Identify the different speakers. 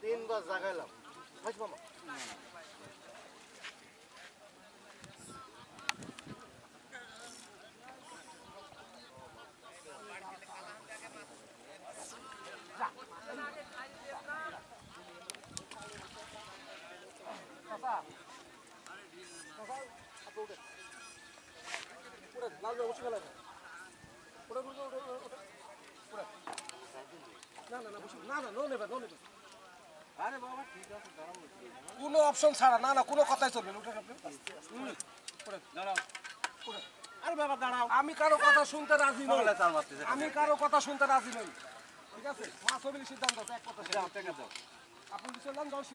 Speaker 1: তিনবার জাগাইলাম মামা
Speaker 2: কোনো অপশন ছাড়া না না কোনো কথাই চলবে আরে বাবা দাঁড়াও আমি কারো কথা শুনতে রাজি নই আমি কারো কথা শুনতে রাজি নই ঠিক আছে মাছ হবিল সিদ্ধান্ত এক কথা আপনি চললাম